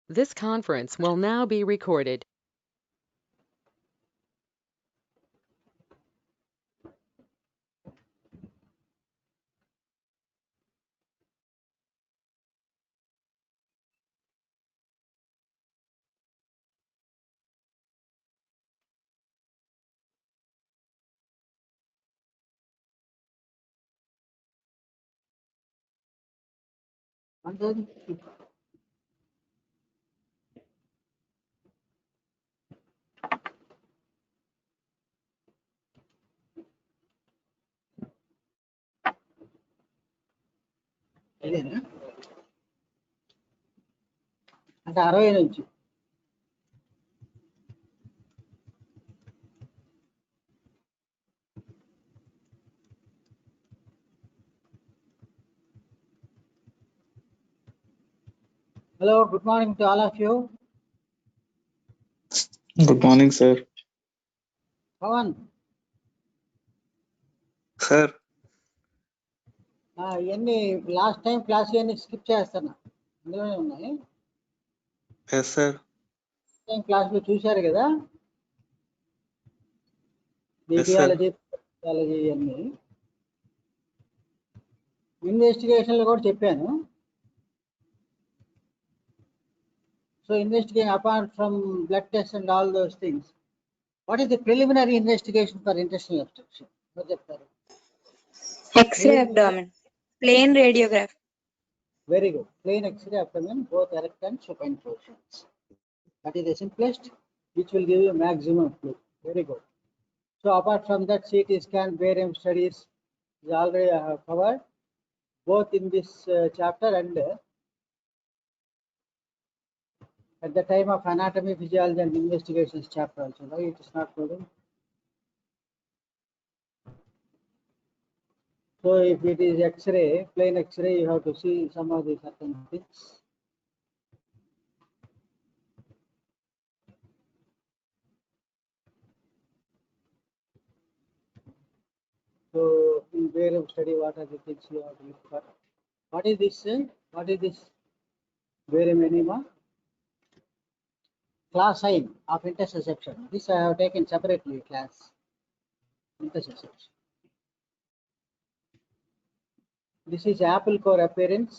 This conference will now be recorded. అంటే 60 నుంచి Hello, good morning to all of you. Good morning, sir. Pawan, Sir, ఇవన్నీ last time class ఇవన్నీ skip చేస్తున్నా, అందులోనే ఉన్నాయి. yes, sir. Time క్లాస్లో చూశారు కదా, Yes, sir. రేడియాలజీ ఇవన్నీ ఇన్వెస్టిగేషన్లో కూడా చెప్పాను. So investigation apart from blood tests and all those things, what is the preliminary investigation for intestinal obstruction? What చెప్తారు? X-ray abdomen, plain radiograph. Very good. Plain X-ray abdomen, both erect and supine portions. That is the simplest, which will give you maximum clue. Very good. So apart from that, CT scan, barium studies is already I have covered, both in this chapter and at the time of anatomy, physiology and investigations chapter also. Why it is not moving? So if it is X-ray, plain X-ray, you have to see some of the certain things. So in barium study, what are the things you have to look for? What is this? What is this barium enema? Class sign of intersection. This I have taken separately class. Intersection. This is apple core appearance,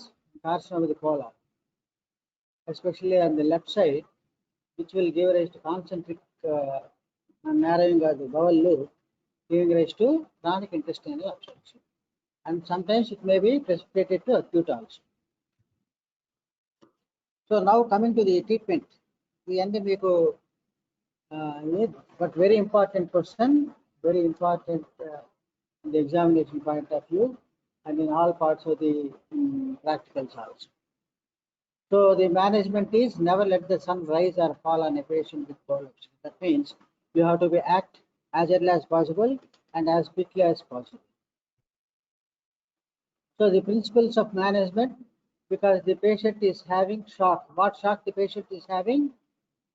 carcinoma of the colon, especially on the left side, which will give rise to concentric narrowing of the bowel loop, giving rise to chronic intestinal obstruction. And sometimes it may be precipitated to acute also. So now coming to the treatment, we ended with but very important question, very important in the examination point of view and in all parts of the practicals also. So the management is never let the sun rise or fall on a patient with bowel obstruction. That means you have to be act as early as possible and as quickly as possible. So the principles of management, because the patient is having shock. What shock the patient is having?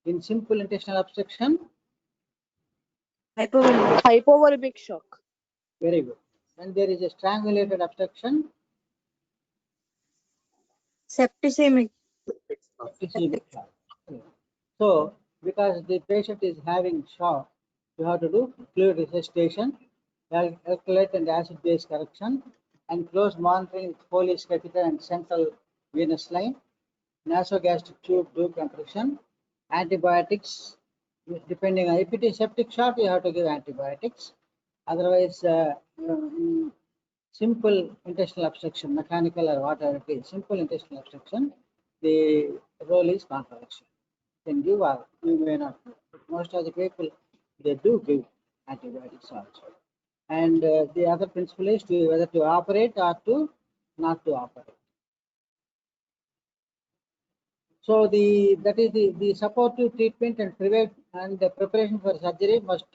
In simple intestinal obstruction? Hypovolemic shock. Very good. When there is a strangulated obstruction? Septicemic. Septicemic shock. So because the patient is having shock, you have to do fluid resuscitation, alkylate and acid base correction, and close monitoring with Foley's catheter and central venous line, nasogastric tube tube compression, antibiotics. Depending on if it is septic shock, you have to give antibiotics. Otherwise, simple intestinal obstruction, mechanical or whatever it is, simple intestinal obstruction, the role is contraction. Can give or you may not give. Most of the people, they do give antibiotics also. And the other principle is to whether to operate or to not to operate. So that is the supportive treatment and prevent and the preparation for surgery must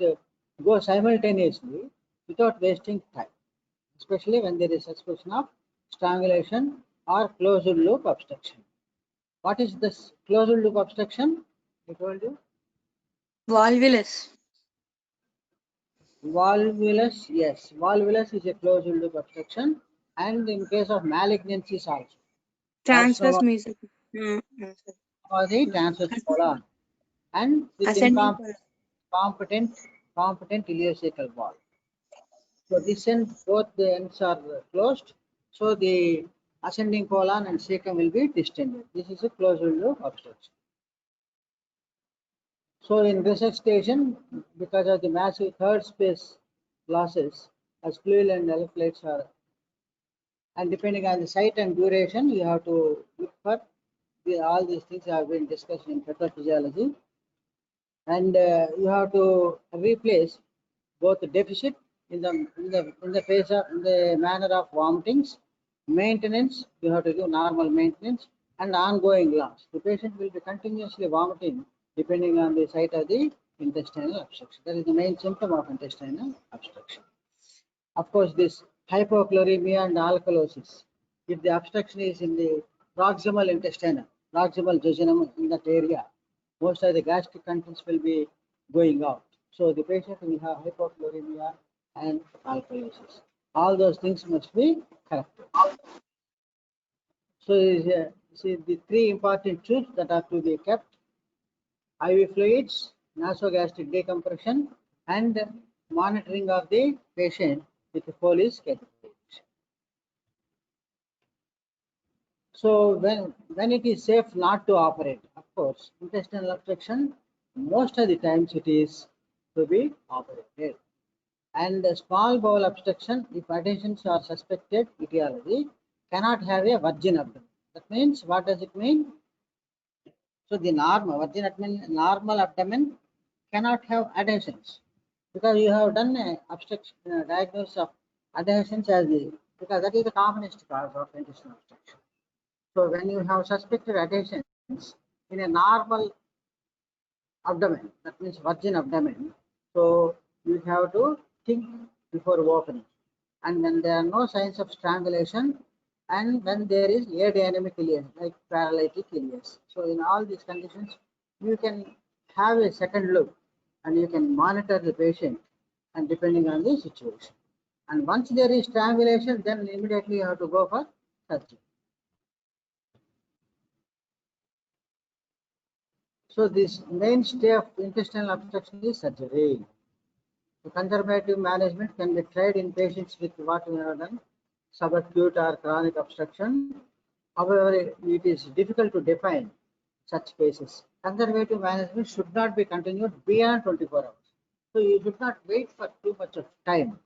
go simultaneously without wasting time, especially when there is suspicion of strangulation or closed loop obstruction. What is this closed loop obstruction? I told you. Volvulus. Volvulus, yes. Volvulus is a closed loop obstruction, and in case of malignancies also. Transverse mesothelioma. or the transverse colon, and with Ascending colon. competent ileocecal wall. So this end, both the ends are closed. So the ascending colon and cecum will be distended. This is a closed window obstruction. So in resuscitation, because of the massive third space losses, as fluid and electrolytes are, and depending on the site and duration, you have to look for all these things have been discussed in pathophysiology, and you have to replace both the deficit in the phase of in the manner of vomitings, maintenance. You have to do normal maintenance and ongoing loss. The patient will be continuously vomiting depending on the site of the intestinal obstruction. That is the main symptom of intestinal obstruction. Of course, this hypochloremia and alkalosis. If the obstruction is in the proximal intestinal, proximal jejunum in that area, most of the gastric contents will be going out. So the patient will have hypochloremia and alkalosis. All those things must be corrected. So see the three important truths that are to be kept: IV fluids, nasogastric decompression, and monitoring of the patient with the Foley's catheterization. So when it is safe not to operate, of course, intestinal obstruction, most of the times it is to be operated. And a small bowel obstruction, if adhesions are suspected, etiology, cannot have a virgin abdomen. That means, what does it mean? So the normal abdomen cannot have adhesions, because you have done a obstruction diagnosis of adhesions as the, because that is the commonest cause of intestinal obstruction. So when you have suspected adhesions in a normal abdomen, that means virgin abdomen, so you have to think before opening. And when there are no signs of strangulation, and when there is adynamic ileus, like paralytic ileus. So in all these conditions, you can have a second look and you can monitor the patient, and depending on the situation. And once there is strangulation, then immediately you have to go for surgery. So this mainstay of intestinal obstruction is surgery. The conservative management can be tried in patients with what we have done, subacute or chronic obstruction. However, it is difficult to define such cases. Conservative management should not be continued beyond 24 hours. So you should not wait for too much of time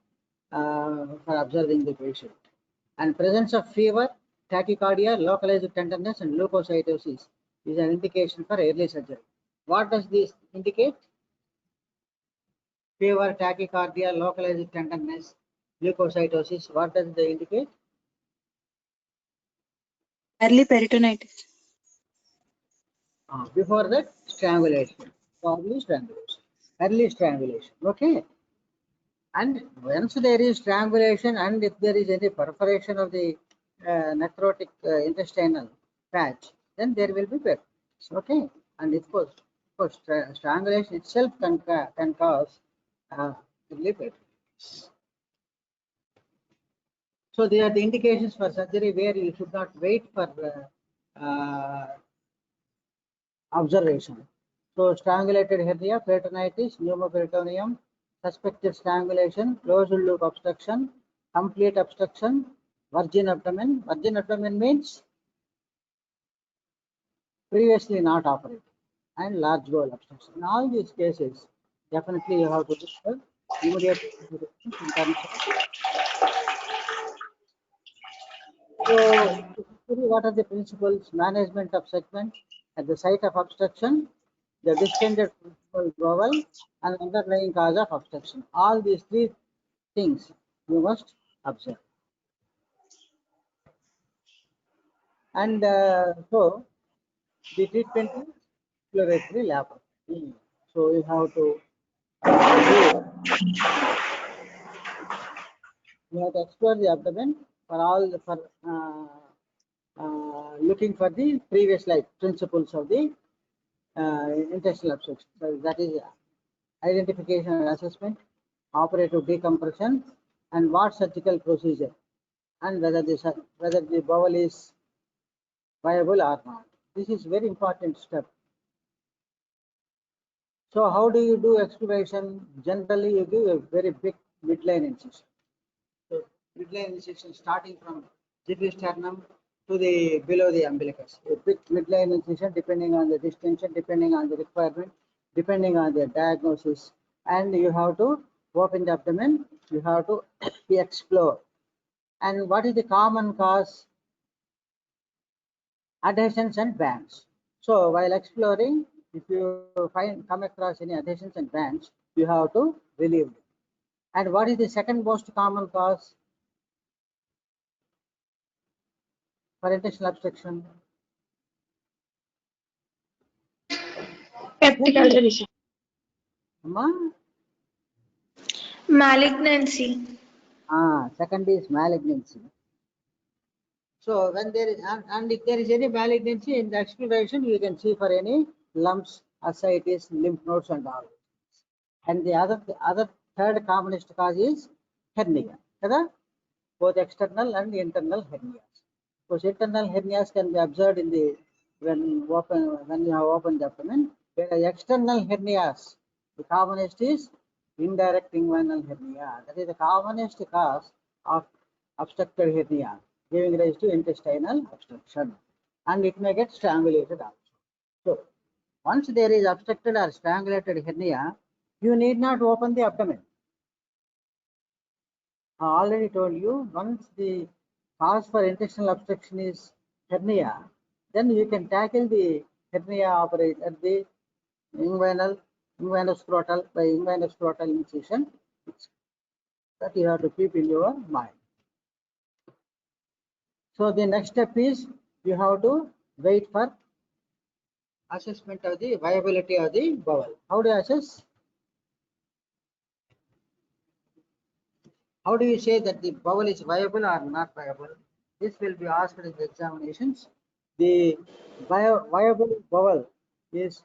for observing the patient. And presence of fever, tachycardia, localized tenderness, and leukocytosis is an indication for early surgery. What does this indicate? Fever, tachycardia, localized tenderness, leukocytosis. What does they indicate? Early peritonitis. Before that, strangulation. Probably strangulation. Early strangulation. Okay. And once there is strangulation, and if there is any perforation of the necrotic intestinal patch, then there will be peritonitis. Okay. And of course, strangulation itself can cause early peritonitis. So they are the indications for surgery where you should not wait for observation. So strangulated hernia, peritonitis, pneumoperitoneum, suspected strangulation, closed loop obstruction, complete obstruction, virgin abdomen. Virgin abdomen means previously not operated, and large bowel obstruction. In all these cases, definitely you have to look for immediate in terms of. So, what are the principles? Management of segment at the site of obstruction, the distended principal bowel, and underlying cause of obstruction. All these three things you must observe. And so, the treatment is exploratory laparoscopy. So, you have to explore the abdomen for all looking for the previous life principles of the intestinal obstruction. So that is identification and assessment, operative decompression, and what surgical procedure, and whether the bowel is viable or not. This is very important step. So how do you do excavation? Generally, you give a very big midline incision. So midline incision starting from sternum to the below the umbilicus. A big midline incision depending on the distension, depending on the requirement, depending on the diagnosis, and you have to open the abdomen. You have to explore. And what is the common cause? Adhesions and bands. So while exploring, if you come across any adhesions and bands, you have to relieve it. And what is the second most common cause for intestinal obstruction? Peptic ulceration. Amma? Malignancy. Second is malignancy. So when there is, and if there is any malignancy in the exploration, you can see for any lumps, ascites, lymph nodes and all. And the other third commonest cause is hernia. Both external and internal hernias. Because internal hernias can be observed in the when you have opened the abdomen. Whereas external hernias, the commonest is indirect inguinal hernia. That is the commonest cause of obstructed hernia, giving rise to intestinal obstruction, and it may get strangulated also. So once there is obstructed or strangulated hernia, you need not open the abdomen. I already told you, once the cause for intestinal obstruction is hernia, then you can tackle the hernia operate at the inguinoscrotal by inguinoscrotal incision. That you have to keep in your mind. So the next step is you have to wait for assessment of the viability of the bowel. How do you assess? How do you say that the bowel is viable or not viable? This will be asked in the examinations. The viable bowel is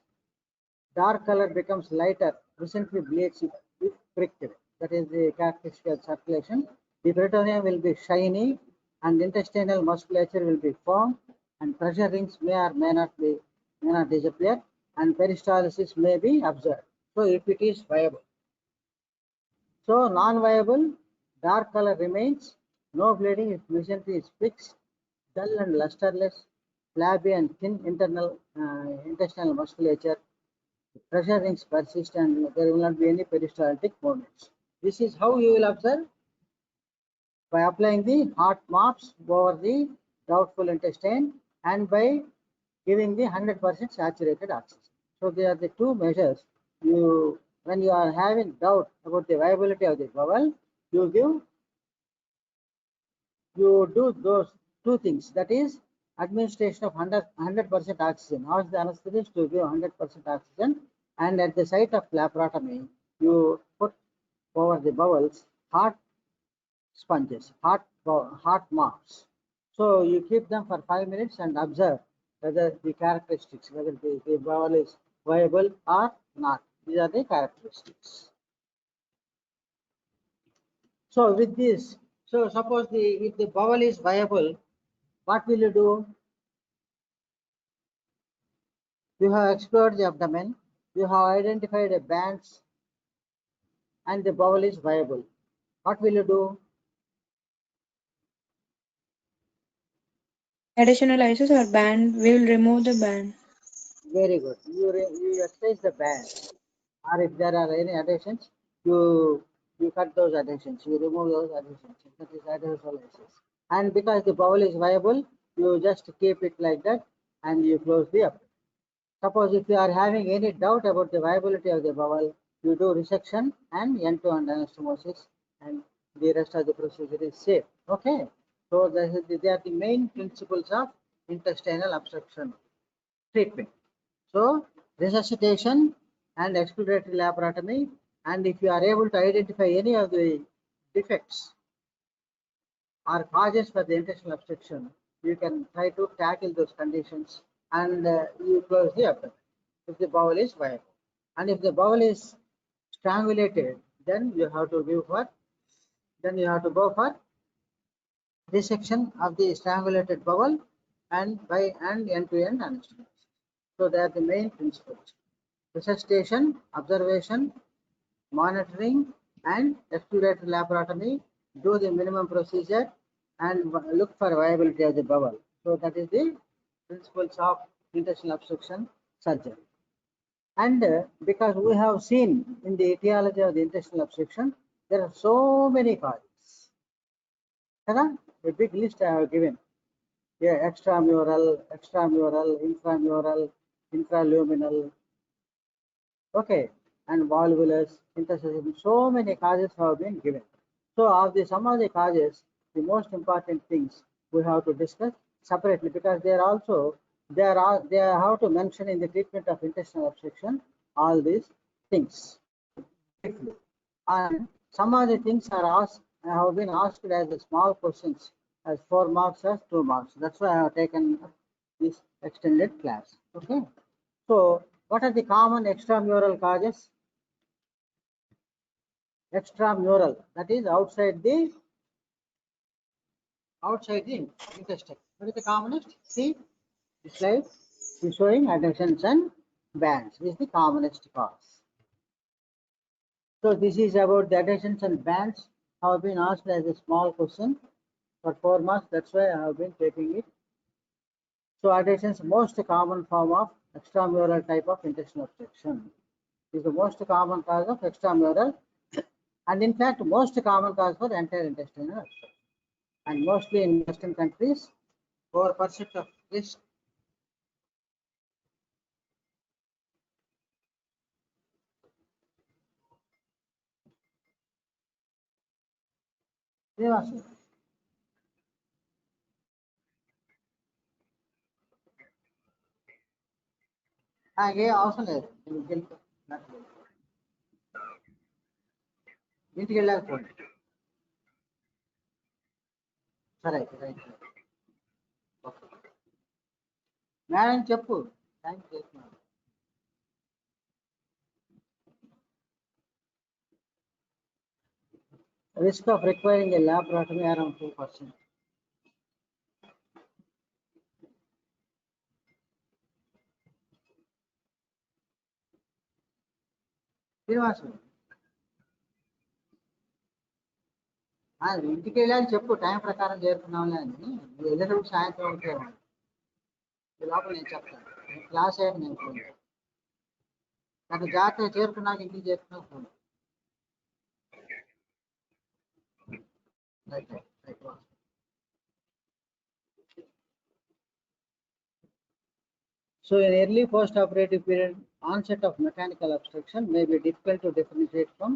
dark color becomes lighter, recently bleached if pricked. That is the characteristic of circulation. The peritoneum will be shiny and intestinal musculature will be formed, and pressure rings may or may not disappear, and peristalsis may be observed. So if it is viable. So non-viable, dark color remains, no bleeding if mesentery is fixed, dull and lusterless, flabby and thin intestinal musculature, pressure rings persist, and there will not be any peristaltic movements. This is how you will observe by applying the hot mops over the doubtful intestine and by giving the 100% saturated oxygen. So they are the two measures. When you are having doubt about the viability of the bowel, you do those two things. That is administration of 100% oxygen. Ask the anesthetist to give 100% oxygen, and at the site of laparotomy, you put over the bowels hot sponges, hot mops. So you keep them for 5 minutes and observe whether the characteristics, whether the bowel is viable or not. These are the characteristics. So with this, so suppose if the bowel is viable, what will you do? You have explored the abdomen, you have identified a bands, and the bowel is viable. What will you do? Additional lysis or band. We will remove the band. Very good. You exercise the band, or if there are any adhesions, you cut those adhesions, you remove those adhesions. That is adhesiolysis. And because the bowel is viable, you just keep it like that and you close the abdomen. Suppose if you are having any doubt about the viability of the bowel, you do resection and end-to-end anastomosis, and the rest of the procedure is safe. Okay. So they are the main principles of intestinal obstruction treatment. So resuscitation and exploratory laparotomy, and if you are able to identify any of the defects or causes for the intestinal obstruction, you can try to tackle those conditions and you close the abdomen if the bowel is viable. And if the bowel is strangulated, then you have to go for resection of the strangulated bowel and end-to-end anastomosis. So they are the main principles. Resuscitation, observation, monitoring, and exploratory laparotomy. Do the minimum procedure and look for viability of the bowel. So that is the principles of intestinal obstruction surgery. And because we have seen in the etiology of the intestinal obstruction, there are so many causes. A big list I have given. Yeah, extramural, intramural, intraluminal, okay, and volvulus, interstitial. So many causes have been given. So of the some of the causes, the most important things we have to discuss separately, because they are how to mention in the treatment of intestinal obstruction all these things. And some of the things have been asked as a small questions, as 4 marks or 2 marks. That's why I have taken this extended class. Okay. So what are the common extramural causes? Extramural, that is outside the intestine. What is the commonest? See the slide is showing adhesions and bands is the commonest cause. So this is about the adhesions and bands have been asked as a small question for 4 marks. That's why I have been taking it. So adhesions, most common form of extramural type of intestinal obstruction, is the most common cause of extramural, and in fact most common cause for entire intestinal obstruction. And mostly in Western countries, 4% of risk. ఏ అవసరం లేదు ఇంటికి వెళ్ళకపోండి సరే right madam చెప్పు thank you. Risk of requiring a laparotomy around 2%. ఇంటికి వెళ్ళాలి చెప్పు, time ప్రకారం చేరుకున్నాంలే అని. వెళ్ళేటప్పుడు సాయంత్రం ఉంటాను లోపల, నేను చెప్తాను క్లాస్ అయ్యాక నేను ఫోన్ నాకు జాగ్రత్తగా చేరుకున్నాక ఇంటికి చేరుకున్నాక phone. So in early post-operative period, onset of mechanical obstruction may be difficult to differentiate from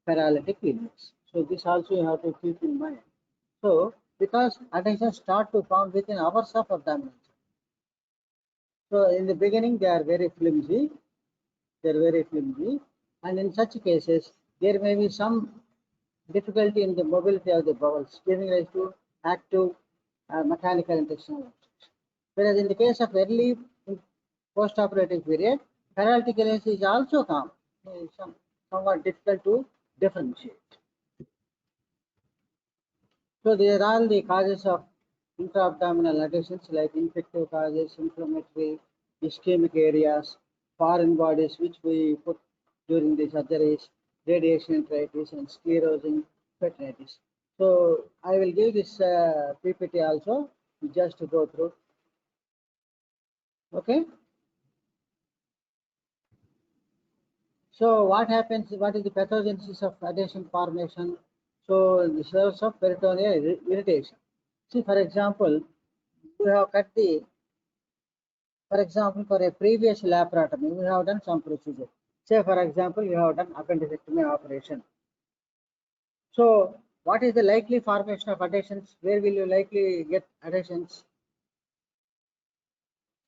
paralytic illness. So this also you have to keep in mind. So because adhesions start to form within hours of abdominal. So in the beginning they are very flimsy, and in such cases there may be some difficulty in the mobility of the bowels, giving rise to active mechanical intestinal obstruction. Whereas in the case of early post-operative period, paralytic illness is also common, somewhat difficult to differentiate. So these are all the causes of intra-abdominal adhesions, like infective causes, inflammatory, ischemic areas, foreign bodies which we put during the surgeries, radiation enteritis, and sclerosing peritonitis. So I will give this PPT also just to go through. Okay. So what happens? What is the pathogenesis of adhesion formation? So the source of peritoneal irritation. See, for example, we have cut the, for example, for a previous laparotomy, we have done some procedure. Say, for example, you have done appendectomy operation. So what is the likely formation of adhesions? Where will you likely get adhesions?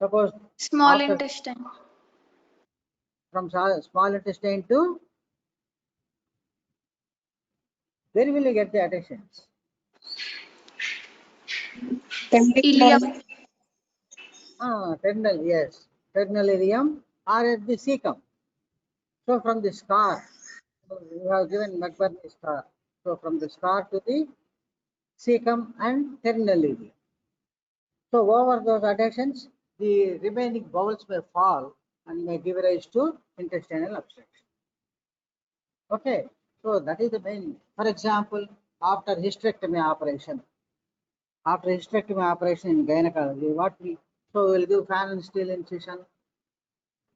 Suppose Small intestine. From small intestine to, where will you get the adhesions? Ileum. Terminal, yes, terminal ileum or at the cecum. So from the scar, you have given McBurney scar. So from the scar to the cecum and terminal ileum. So So over those adhesions, the remaining bowels may fall and may give rise to intestinal obstruction. Okay, so that is the main. For example, after hysterectomy operation, in gynecology, what we will give fan and steel incision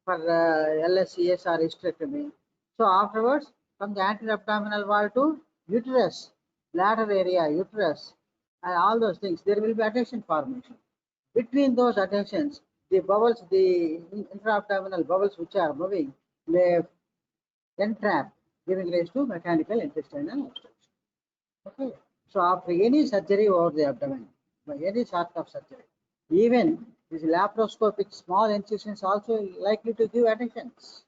for LSCS or hysterectomy. So afterwards, from the anterior-abdominal wall to uterus, bladder area, uterus, and all those things, there will be adhesion formation. Between those adhesions, the bowels, the intra-abdominal bowels which are moving, may entrap, giving rise to mechanical intestinal obstruction. Okay. So after any surgery over the abdomen, by any sort of surgery, even this laparoscopic small incisions also likely to give adhesions.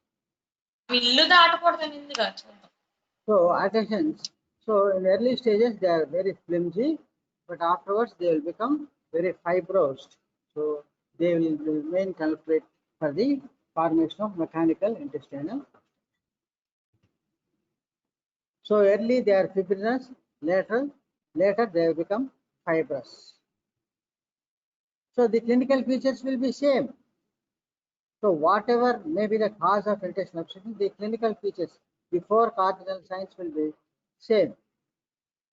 So adhesions. So in early stages they are very flimsy, but afterwards they will become very fibrosed. So they will remain culprit for the formation of mechanical intestinal. So early they are fibrinous, later they will become fibrous. So the clinical features will be same. So whatever may be the cause of intestinal obstruction, the clinical features, the four cardinal signs will be same.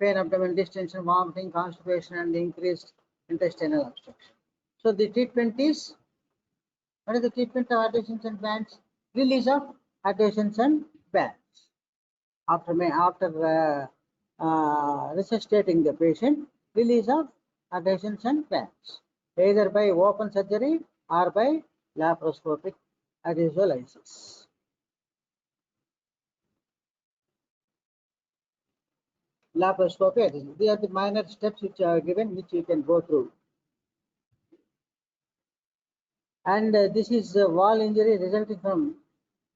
Pain, abdomen distension, vomiting, constipation, and increased intestinal obstruction. So the treatment is, what is the treatment of adhesions and bands? Release of adhesions and bands. After resuscitating the patient, release of adhesions and bands, either by open surgery or by laparoscopic adhesiolysis. Laparoscopy adhesion. These are the minor steps which are given, which you can go through. And this is wall injury resulting from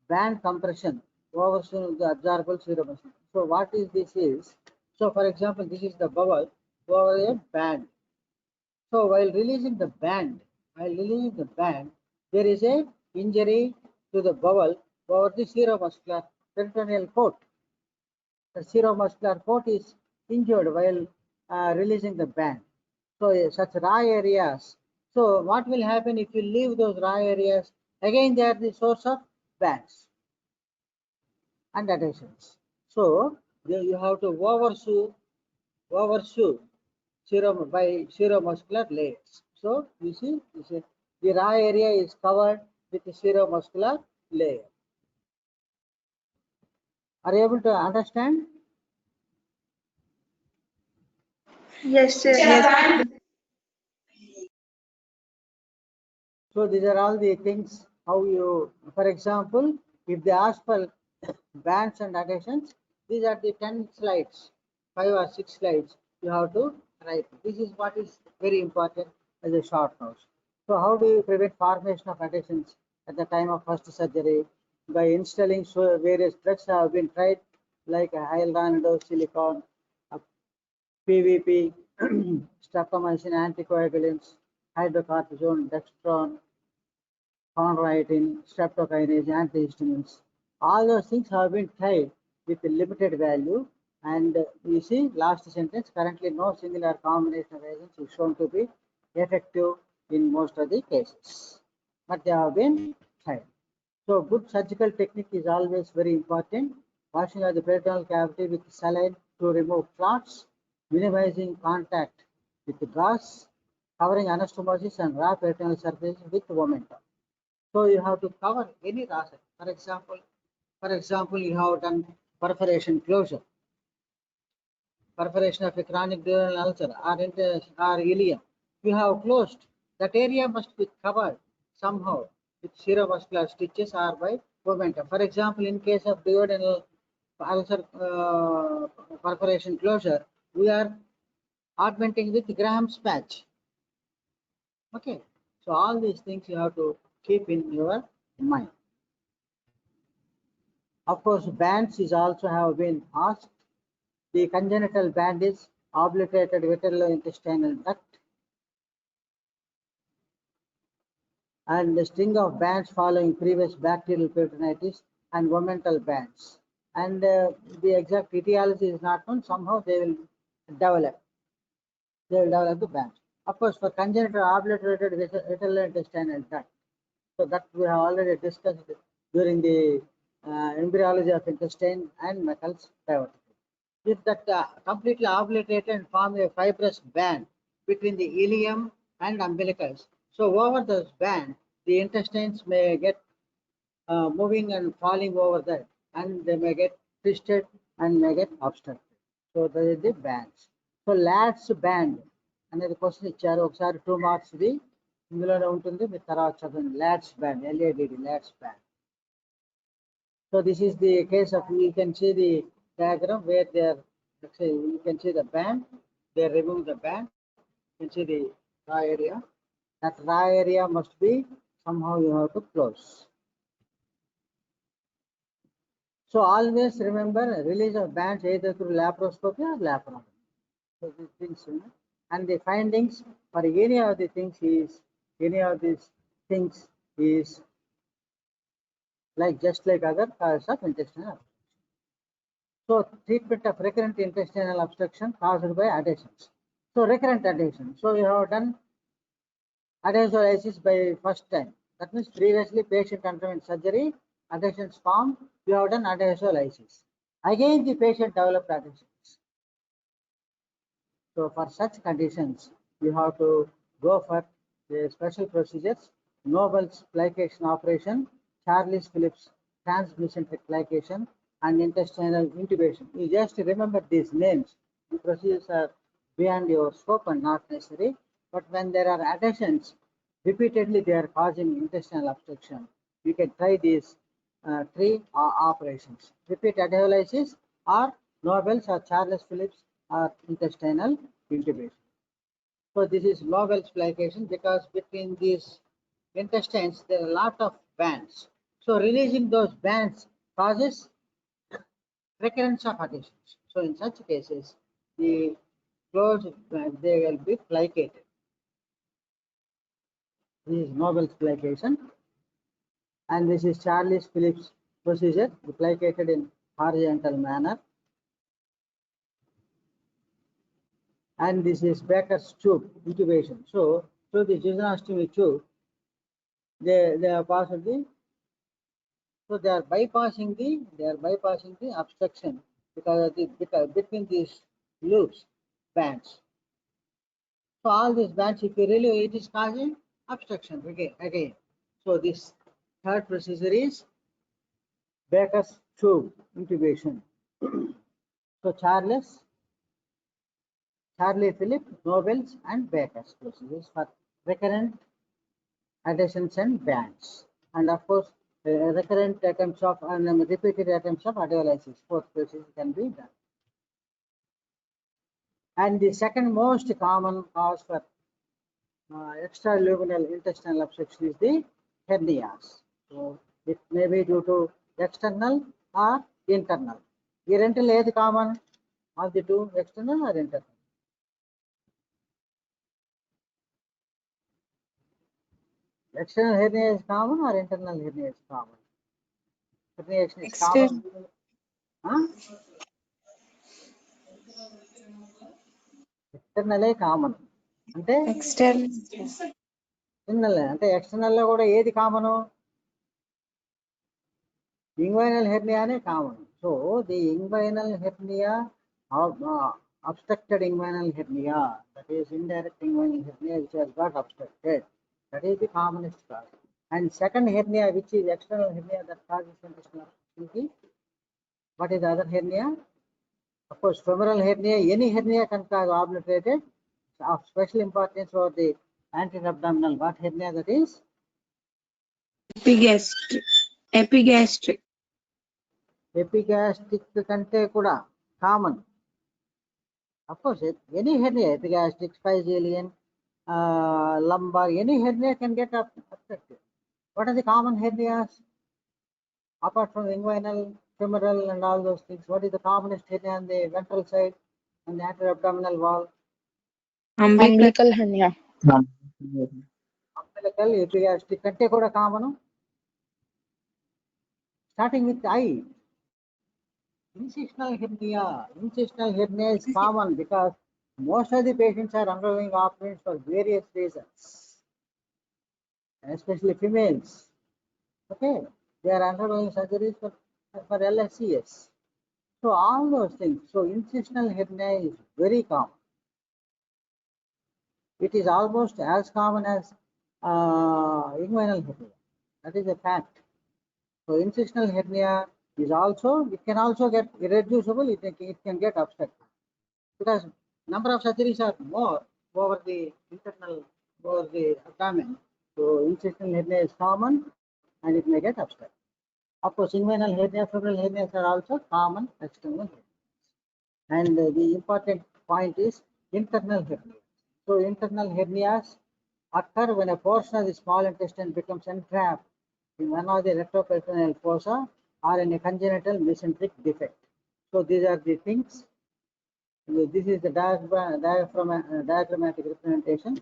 band compression over the absorbable seromuscle. So what is this is? So for example, this is the bowel over a band. So while releasing the band, there is a injury to the bowel over the seromuscular peritoneal coat. The seromuscular coat is injured while releasing the band. So such raw areas. So what will happen if you leave those raw areas? Again, they are the source of bands and adhesions. So you have to overshoe by seromuscular layers. So you see, the raw area is covered with the seromuscular layer. Are you able to understand? Yes, sir. Yes. So these are all the things how you, for example, if they ask for bands and adhesions, these are the 10 slides, 5 or 6 slides you have to write. This is what is very important as a short notes. So how do you prevent formation of adhesions at the time of first surgery? By installing various drugs have been tried, like hyaluronidase, silicone, PVP, streptomycin, anticoagulants, hydrocortisone, dextrone, chondroitin, streptokinase, antihistamines. All those things have been tried with limited value. And you see, last sentence, currently no singular combination of agents is shown to be effective in most of the cases, but they have been tried. So good surgical technique is always very important. Washing of the peritoneal cavity with saline to remove clots, minimizing contact with gauze, covering anastomosis and raw peritoneal surface with momentum. So you have to cover any rasal. For example, you have done perforation closure, perforation of a chronic dural ulcer or ileum. You have closed. That area must be covered somehow with seromuscular stitches or by momentum. For example, in case of duodenal ulcer perforation closure, we are augmenting with Graham's patch. Okay, so all these things you have to keep in your mind. Of course, bands is also have been asked. The congenital band is obliterated vitreointestinal duct, and the string of bands following previous bacterial peritonitis and momental bands. And the exact etiology is not known. Somehow they will develop the band. Of course, for congenital obliterated intestinal tract. So that we have already discussed during the embryology of intestine and Meckel's diverticle. If that completely obliterated and form a fibrous band between the ileum and umbilicus, so over those band, the intestines may get moving and falling over that, and they may get twisted and may get obstructed. So that is the bands. So LADS band అనేది question ఇచ్చారు, ఒకసారి 2 marks the ఇందులోనే ఉంటుంది, మీరు తర్వాత చదవండి. LADS band, LADD, LADS band. So this is the case of, you can see the diagram where they are, you can see the band, they remove the band, you can see the raw area. That raw area must be somehow you have to close. So always remember release of bands either through laparoscopy or laparotomy. So these things, and the findings for any of these things is like just like other causes of intestinal obstruction. So treatment of recurrent intestinal obstruction caused by adhesions. So recurrent adhesion. So you have done adhesiolysis by first time. That means previously patient underwent surgery, adhesions formed, you have done adhesiolysis. Again the patient developed adhesions. So for such conditions, you have to go for a special procedures, Nobel's plication operation, Charles Phillips transmesenteric plication, and intestinal intubation. You just remember these names. The procedures are beyond your scope and not necessary. But when there are adhesions, repeatedly they are causing intestinal obstruction, you can try these 3 operations: repeat adhesiolysis, or Nobel's or Charles Phillips, or intestinal intubation. So this is Nobel's plication because between these intestines there are a lot of bands. So releasing those bands causes recurrence of adhesions. So in such cases, the closed bands, they will be plicated. This is Nobel's plication, and this is Charles Phillips procedure, plicated in horizontal manner. And this is Baker's tube intubation. So through the jejunostomy tube, they are passing the, so they are bypassing the obstruction because between these loops, bands. So all these bands, if you really, it is causing obstruction again. So this third procedure is Baker's tube intubation. So Charlie Phillips, Nobel's, and Baker's procedures for recurrent adhesions and bands, and of course recurrent attempts of and repeated attempts of adhesiolysis. 4th procedure can be done. And the second most common cause for extraluminal intestinal obstruction is the hernias. So it may be due to external or internal. The rental is common of the two, external or internal. External hernia is common or internal hernia is common? Herniation is common. Huh? External common. అంటే internal అంటే external లో కూడా ఏది common? Inguinal hernia అనే common. So the inguinal hernia, obstructed inguinal hernia, that is indirect inguinal hernia which has got obstructed, that is the commonest cause. And second hernia, which is external hernia, that causes intestinal obstruction. What is the other hernia? Of course, femoral hernia, any hernia can cause obliterated. Of special importance for the anterior-abdominal, what hernia that is? Epigastric కంటే కూడా common. Of course, any hernia, epigastric, spicalian, lumbar, any hernia can get affected. What are the common hernias? Apart from inguinal, femoral, and all those things, what is the commonest hernia on the ventral side, on the anterior-abdominal wall? umbilical hernia. Umbilical, epigastric కంటే కూడా common. Starting with I. Incisional hernia is common because most of the patients are undergoing operations for various reasons, especially females. Okay, they are undergoing surgeries for LSCS. So all those things. So incisional hernia is very common. It is almost as common as inguinal hernia. That is a fact. So incisional hernia is also, it can also get irreducible, it can get obstructed. Because number of surgeries are more over the abdomen. So incisional hernia is common and it may get obstructed. Of course, inguinal hernia, femoral hernias are also common external hernias. And the important point is internal hernia. So internal hernias occur when a portion of the small intestine becomes entrapped in one of the retroperitoneal fossa or in a congenital mesenteric defect. So these are the things. This is the diagrammatic representation.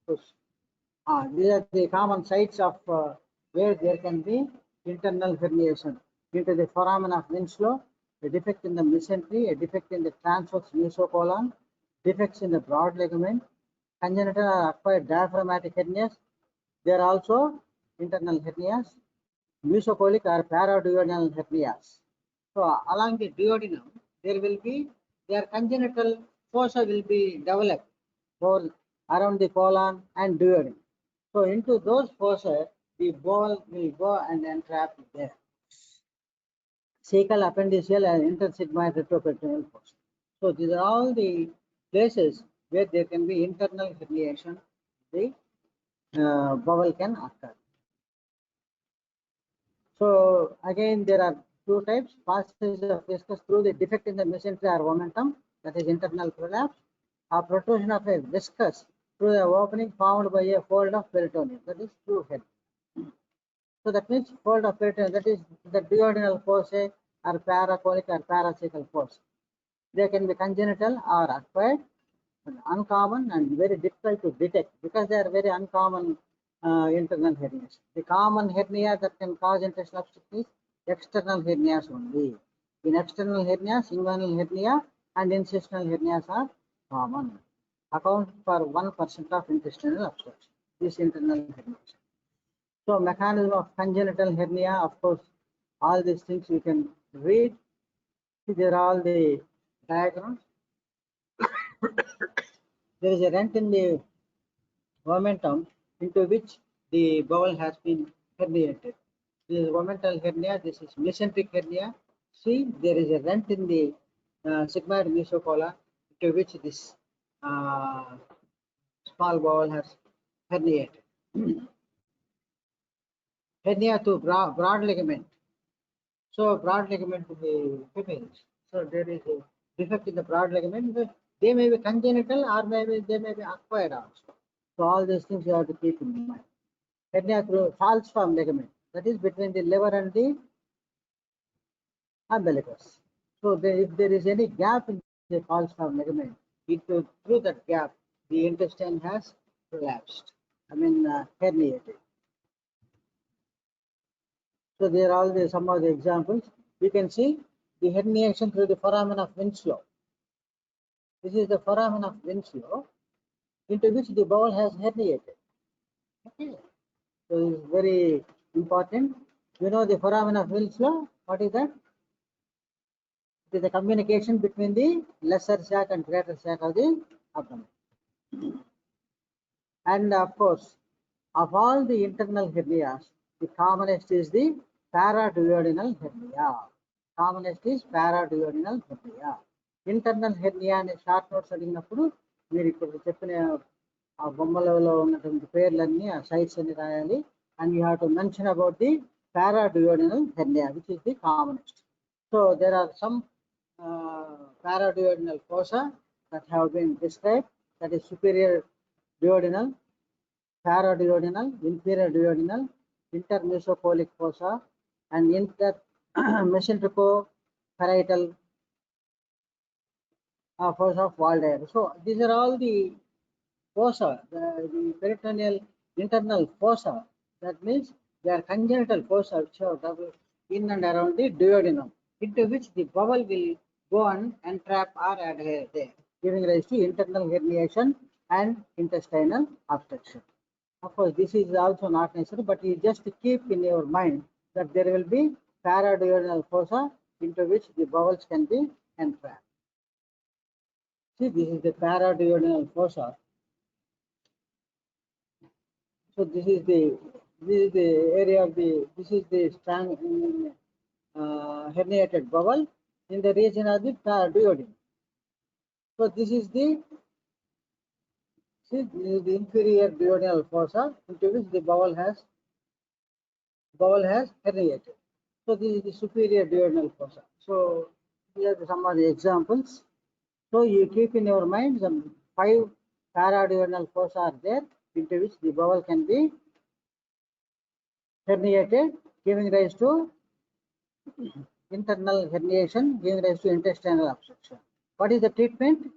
These are the common sites of where there can be internal herniation into the foramen of Winslow, a defect in the mesentery, a defect in the transverse mesocolon, defects in the broad ligament, congenital or acquired diaphragmatic hernias. There are also internal hernias, mesocolic or paraduodenal hernias. So along the duodenum, there will be their congenital fossa will be developed around the colon and duodenum. So into those fossa, the bowel will go and entrap there. Cecal, appendiceal, and intersigmoid retroperitoneal fossa. So these are all the places where there can be internal herniation. The bowel can occur. So again, there are two types: passage of viscous through the defect in the mesentery or omentum, that is internal prolapse, or protrusion of a viscous through the opening formed by a fold of peritoneum, that is through head. So that means fold of peritoneum, that is the duodenal fossa or paracolic or paracecal fossa. They can be congenital or acquired, uncommon and very difficult to detect because they are very uncommon internal hernias. The common hernia that can cause intestinal obstruction is external hernias only. In external hernias, inguinal hernia and incisional hernias are common. Account for 1% of intestinal obstruction. This internal hernias. So mechanism of congenital hernia, of course, all these things you can read. These are all the diagrams. There is a rent in the omentum into which the bowel has been herniated. This is omental hernia, this is mesenteric hernia. See, there is a rent in the sigmoid mesocolon into which this small bowel has herniated. Hernia to broad ligament. So broad ligament to the females. So there is a defect in the broad ligament. They may be congenital or they may be acquired also. So all these things you have to keep in mind. Hernia through falciform ligament, that is between the liver and the umbilicus. So if there is any gap in the falciform ligament, through that gap, the intestine has collapsed. Herniated. So there are all some of the examples. You can see the herniation through the foramen of Winslow. This is the foramen of Winslow into which the bowel has herniated. Okay. So it's very important. You know the foramen of Winslow, what is that? It is the communication between the lesser sac and greater sac of the abdomen. And of course, of all the internal hernias, the commonest is the paraduodenal hernia. Commonest is paraduodenal hernia. Internal hernia అనే short notes అడిగినప్పుడు మీరు ఇప్పుడు చెప్పిన ఆ బొమ్మలలో ఉన్నటువంటి పేర్లన్నీ ఆ sites అన్ని రాయాలి. And you have to mention about the paraduodenal hernia, which is the commonest. So there are some paraduodenal fossa that have been described, that is superior duodenal, paraduodenal, inferior duodenal, intermesocolic fossa, and intermesenterico-parietal fossa of Waldeyer. So these are all the fossa, the peritoneal internal fossa. That means they are congenital fossa which are double in and around the duodenum, into which the bowel will go and entrap or adhere there. giving rise to internal herniation and intestinal obstruction. Of course, this is also not necessary, but you just keep in your mind that there will be paraduodenal fossa into which the bowels can be entrapped. See, this is the paraduodenal fossa. So this is the area of this is the herniated bowel in the region of the paraduodenum. So this is the inferior duodenal fossa into which the bowel has herniated. So this is the superior duodenal fossa. So here are some of the examples. So you keep in your mind some 5 paraduodenal fossa are there into which the bowel can be herniated, giving rise to internal herniation, giving rise to intestinal obstruction. What is the treatment?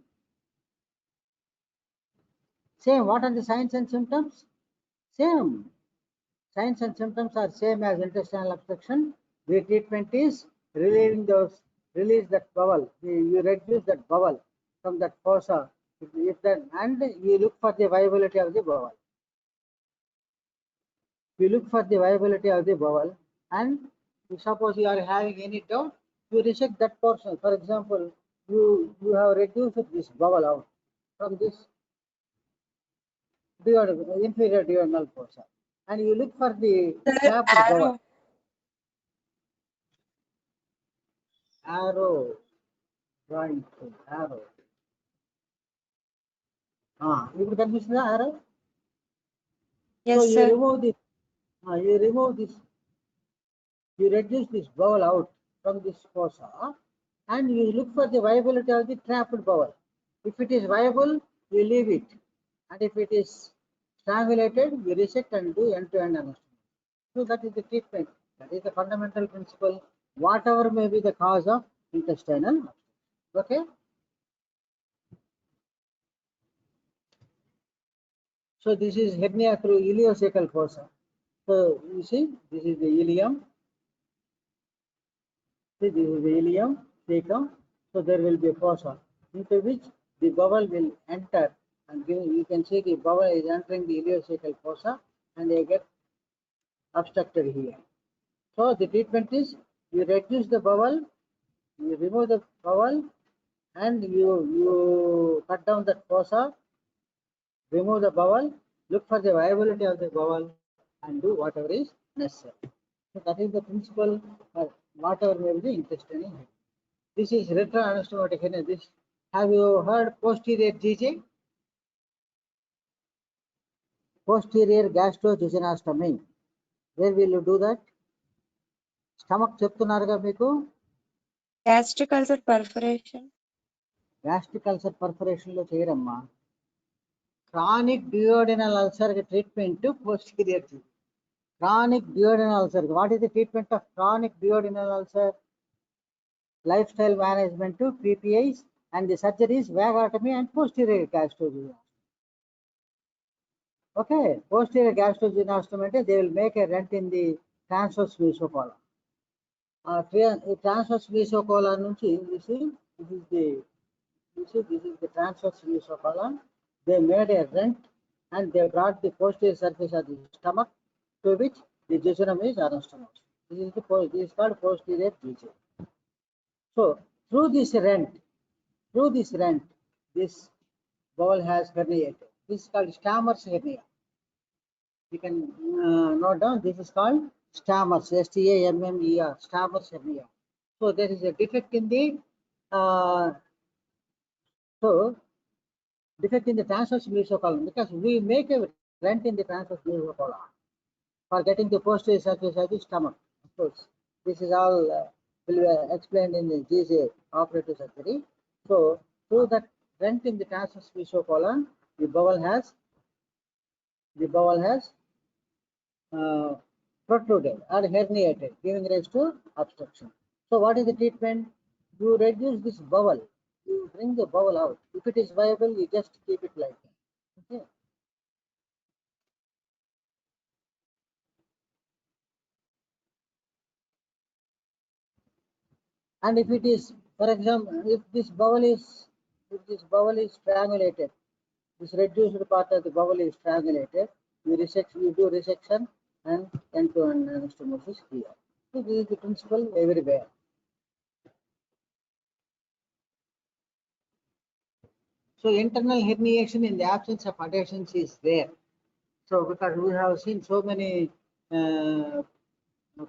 Same. What are the signs and symptoms? Same. Signs and symptoms are same as intestinal obstruction. The treatment is release that bowel. You reduce that bowel from that fossa. And you look for the viability of the bowel. You look for the viability of the bowel, and suppose you are having any doubt, you resect that portion. For example, you have reduced this bowel out from this inferior duodenal fossa, and you look for the trapped bowel. Arrow, drawing tool, arrow. ఇప్పుడు కనిపిస్తుందా arrow? Yes, so sir. you remove this, you reduce this bowel out from this fossa, and you look for the viability of the trapped bowel. If it is viable, you leave it, and if it is strangulated, you resect and do end-to-end anastomy. So that is the treatment. That is the fundamental principle, whatever may be the cause of intestinal obstruction. Okay. So this is hernia through ileocecal fossa. So you see, this is the ileum. See, this is the ileum, cecum. So there will be a fossa into which the bowel will enter, and you can see the bowel is entering the ileocecal fossa, and they get obstructed here. So the treatment is you reduce the bowel, you remove the bowel, and you cut down that fossa, remove the bowel, look for the viability of the bowel, and do whatever is necessary. So that is the principle of whatever may be the intestinal hernia. This is retroanastomotic hernia. This, have you heard posterior GJ? Posterior gastrojejunostomy. Where will you do that? Stomach చెప్తున్నారుగా మీకు. Gastric ulcer perforation. Gastric ulcer perforation లో చేయరమ్మా. Chronic duodenal ulcer treatment posterior GJ. Chronic duodenal ulcer. What is the treatment of chronic duodenal ulcer? Lifestyle management to PPIs, and the surgeries vagotomy and posterior gastrojejunostomy. Okay, posterior gastrojejunostomy, they will make a rent in the transverse mesocolon. Transverse mesocolon nunchi, this is the transverse mesocolon. They made a rent, and they brought the posterior surface of the stomach to which the jejunum is anastomosed. This is called posterior GJ. So through this rent, this bowel has herniated. This is called Stammer's hernia. You can note down, this is called Stammer's, S-T-A-M-M-E-R, Stammer's hernia. So there is a defect in the defect in the transverse mesocolon, because we make a rent in the transverse mesocolon for getting the posterior surface of the stomach. Of course, this is all will be explained in the GJ operative surgery. So through that rent in the transverse mesocolon, the bowel has protruded or herniated, giving rise to obstruction. So what is the treatment? You reduce this bowel, you bring the bowel out. If it is viable, you just keep it like that. Okay. And if it is, for example, if this bowel is if this bowel is strangulated, this reduced part of the bowel is strangulated, you do resection and end-to-end anastomosis here. So this is the principle everywhere. So internal herniation in the absence of adhesions is there. So because we have seen so many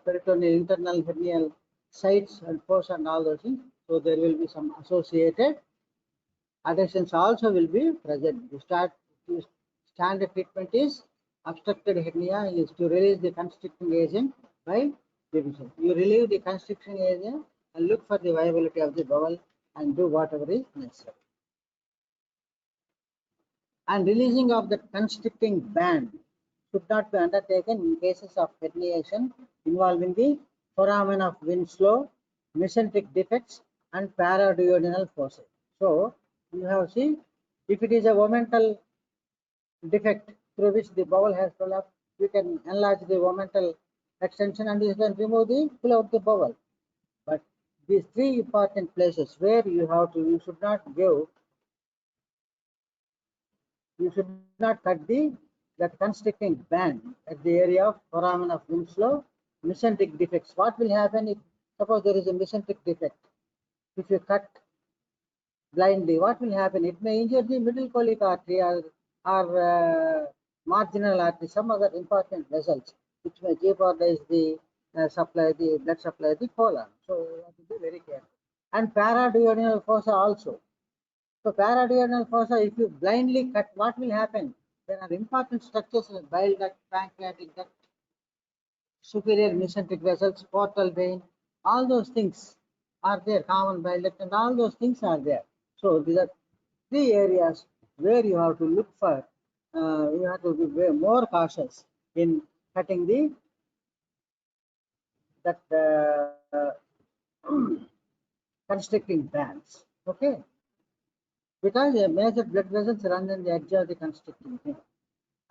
peritoneal internal hernial sites and fossa and all those things, so there will be some associated adhesions also will be present. The standard treatment is obstructed hernia is to release the constricting agent by division. You relieve the constricting agent and look for the viability of the bowel and do whatever is necessary. And releasing of the constricting band should not be undertaken in cases of herniation involving the foramen of Winslow, mesenteric defects, and paraduodenal fossa. So, you have seen if it is a omental defect through which the bowel has collapsed, you can enlarge the omental extension and you can pull out the bowel. But these three important places where you should not cut that constricting band at the area of foramen of Winslow, mesenteric defects. What will happen if suppose there is a mesenteric defect? If you cut blindly, what will happen? It may injure the middle colic artery or marginal artery, some other important vessels, which may jeopardize the blood supply of the colon. So you have to be very careful. And paraduodenal fossa also. So paraduodenal fossa, if you blindly cut, what will happen? There are important structures like bile duct, pancreatic duct, superior mesenteric vessels, portal vein, all those things are there, common bile duct, and all those things are there. So these are three areas where you have to look for, you have to be more cautious in cutting constricting bands. Okay. Because a major blood vessels run in the edge of the constricting thing.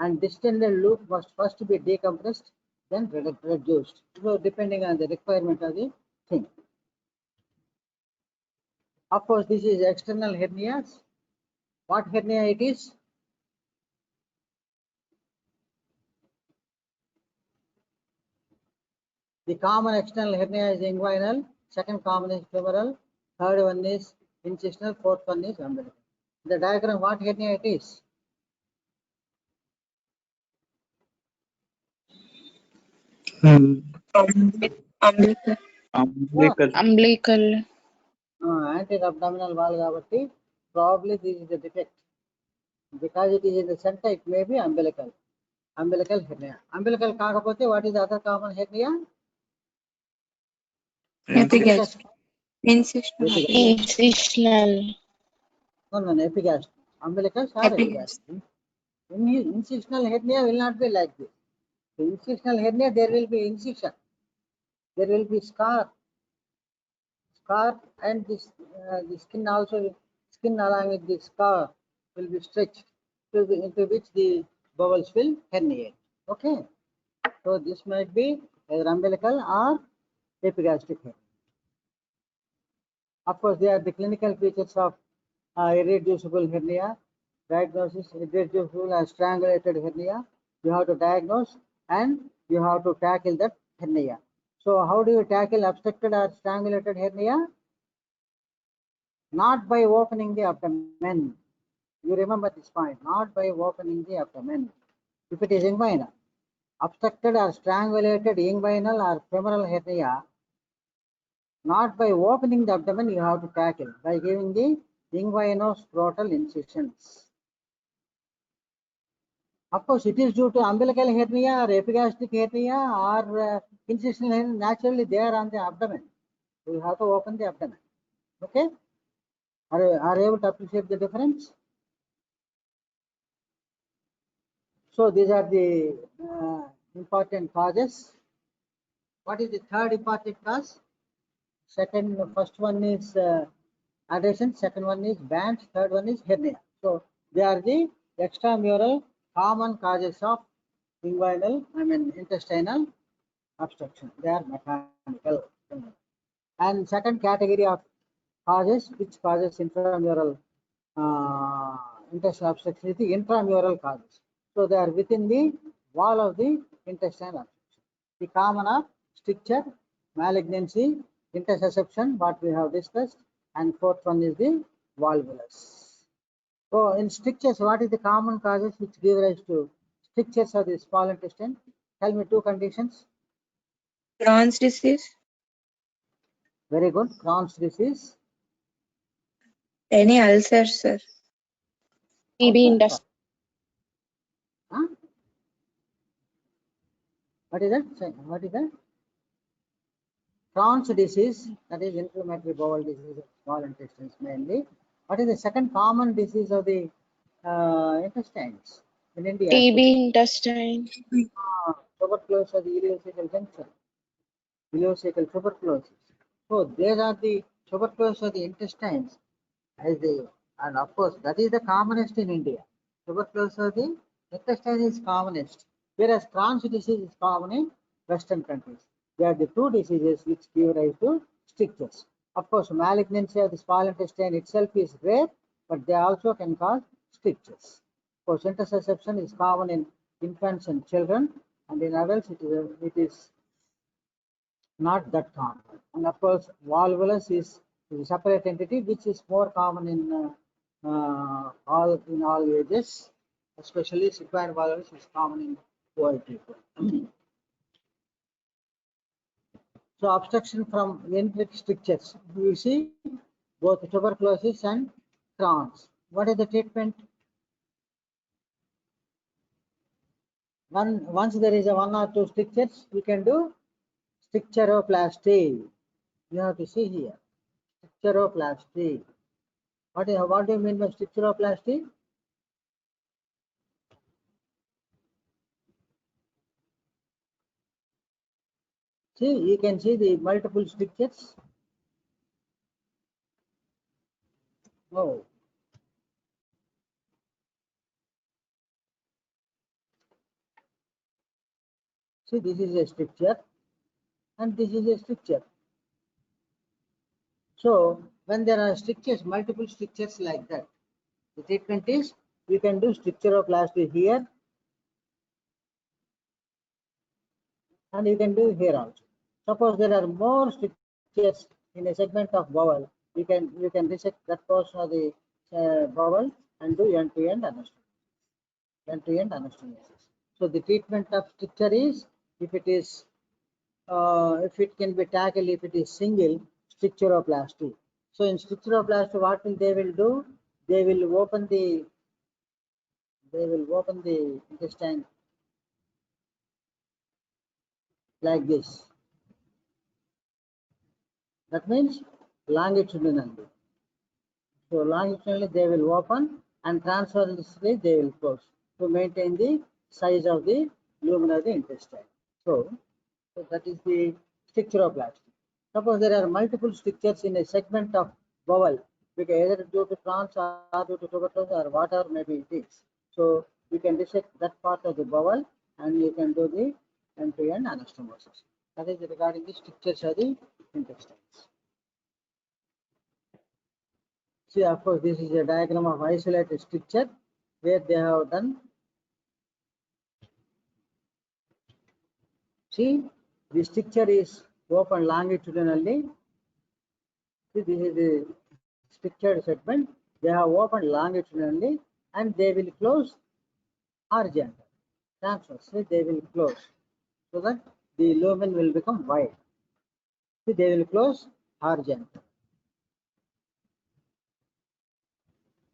And distended loop must first be decompressed, then reduced. So depending on the requirement of the thing. Of course, this is external hernias. What hernia it is? The common external hernia is inguinal, second common is femoral, third one is incisional, fourth one is umbilical. The diagram, what hernia it is? Umbilical. Umbilical. Umbilical. Anti-abdominal wall కాబట్టి probably this is the defect. Because it is in the center, it may be umbilical hernia. Umbilical కాకపోతే what is the other common hernia? Epigastric. Incisional. No, epigastric. Umbilicus or epigastric. Incisional hernia will not be like this. The incisional hernia, there will be incision. There will be scar, and this the skin along with the scar will be stretched into which the bowels will herniate. Okay. So this might be either umbilical or epigastric hernia. Of course, they are the clinical features of irreducible hernia. Diagnosis: irreducible or strangulated hernia. You have to diagnose and you have to tackle that hernia. So how do you tackle obstructed or strangulated hernia? Not by opening the abdomen. You remember this point, not by opening the abdomen. If it is inguinal, obstructed or strangulated inguinal or femoral hernia, not by opening the abdomen you have to tackle, by giving the inguinoscrotal incisions. Of course, it is due to umbilical hernia or epigastric hernia or incisional hernia. Naturally, they are on the abdomen. So you have to open the abdomen. Okay? Are you able to appreciate the difference? So these are the important causes. What is the third important cause? First one is adhesion, second one is band, third one is hernia. So they are the extramural common causes of intestinal obstruction. They are mechanical. And second category of causes which causes intramural intestinal obstruction is the intramural causes. So they are within the wall of the intestinal obstruction. The common are stricture, malignancy, intersusception, what we have discussed, and fourth one is the volvulus. So in strictures, what is the common causes which give rise to strictures of the small intestine? Tell me two conditions. Crohn's disease. Very good. Crohn's disease. Any ulcers, sir? TB Ulcer. intestine. Huh? What is that? What is that? Crohn's disease, that is inflammatory bowel disease of small intestines mainly. What is the second common disease of the intestines in India? TB intestine. Tuberculosis of the ileocecal junction. Ileocecal tuberculosis. So there are the tuberculosis of the intestines as the, and of course that is the commonest in India. Tuberculosis of the intestine is commonest, whereas Crohn's disease is common in Western countries. They are the two diseases which give rise to strictures. Of course, malignancy of the small intestine itself is rare, but they also can cause strictures. Of course, intersusception is common in infants and children, and in adults it is not that common. And of course, volvulus is a separate entity which is more common in all ages, especially sequoia volvulus is common in old people. So obstruction from ventric strictures. You see both tuberculosis and Crohn's. What is the treatment? Once there is a one or two strictures, we can do stricturoplasty. You have to see here. Stricturoplasty. What do you mean by stricturoplasty? See, you can see the multiple strictures. Oh. See, this is a stricture and this is a stricture. So when there are strictures, multiple strictures like that, the treatment is you can do stricturoplasty here and you can do here also. Suppose there are more strictures in a segment of bowel, you can resect that portion of the bowel and do end-to-end anastomosis. End-to-end anastomosis. So the treatment of stricture is if it can be tackled, if it is single, stricturoplasty. So in stricturoplasty, what they will do? They will open the intestine like this. That means longitudinally. So longitudinally they will open and transversely they will close to maintain the size of the lumen of the intestine. So that is the stricturoplasty. Suppose there are multiple strictures in a segment of bowel, because either due to Crohn's or due to tuberculosis or whatever maybe it is. So you can dissect that part of the bowel and you can do the end-to-end anastomosis. That is regarding the strictures of the intestines. See, of course, this is a diagram of isolated stricture where they have done. See, the stricture is open longitudinally. See, this is the strictured segment. They have opened longitudinally and they will close horizontally. Transversely, they will close so that the lumen will become wide. See, they will close horizontally.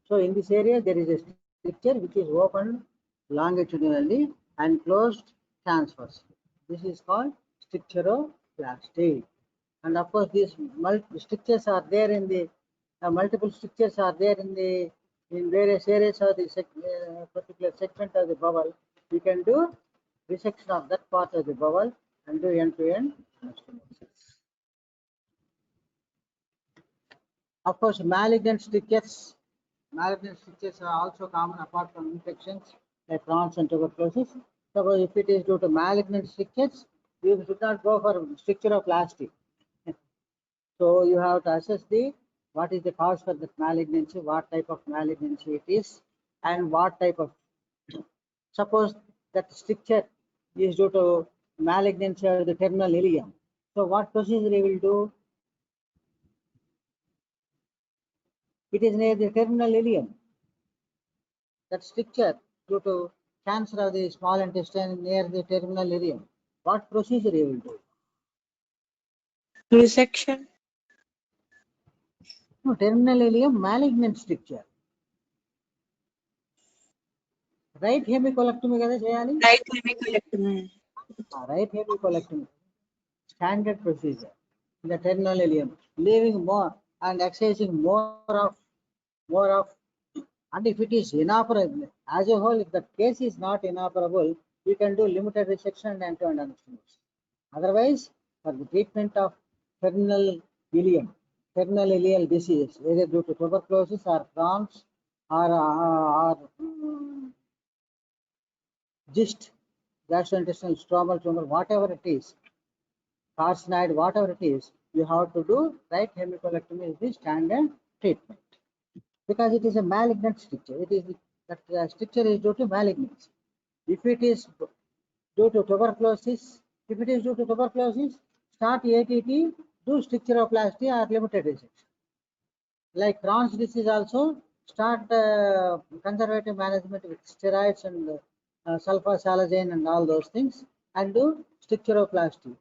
So in this area, there is a stricture which is opened longitudinally and closed transversely. This is called stricturoplasty. And of course, these strictures are there in the multiple strictures are there in various areas of the particular segment of the bowel. You can do resection of that part of the bowel and do end-to-end anastomosis. Of course, malignant strictures are also common apart from infections like Crohn's and tuberculosis. So if it is due to malignant strictures, you should not go for stricturoplasty. So you have to assess the what is the cause for that malignancy, what type of malignancy it is, and what type of, suppose that stricture is due to malignancy of the terminal ileum. So what procedure we will do? It is near the terminal ileum. That stricture due to cancer of the small intestine near the terminal ileum. What procedure we will do? Resection. No, terminal ileum malignant stricture. Right hemicolectomy kada cheyali? Right hemicolectomy. Right hemicolectomy. Standard procedure. In the terminal ileum, leaving more and excising more of, and if it is inoperable, as a whole, if the case is not inoperable, we can do limited resection and end-to-end anesthesia. Otherwise, for the treatment of terminal ileal disease, either due to tuberculosis or Crohn's or GIST, gastrointestinal stromal tumor, whatever it is, carcinoid, whatever it is, you have to do right hemicolectomy is the standard treatment. Because it is a malignant stricture. It is that stricture is due to malignancy. If it is due to tuberculosis, start ATT, do stricturoplasty or limited resection. Like Crohn's disease also, start conservative management with steroids and sulfasalazine and all those things, and do stricturoplasty.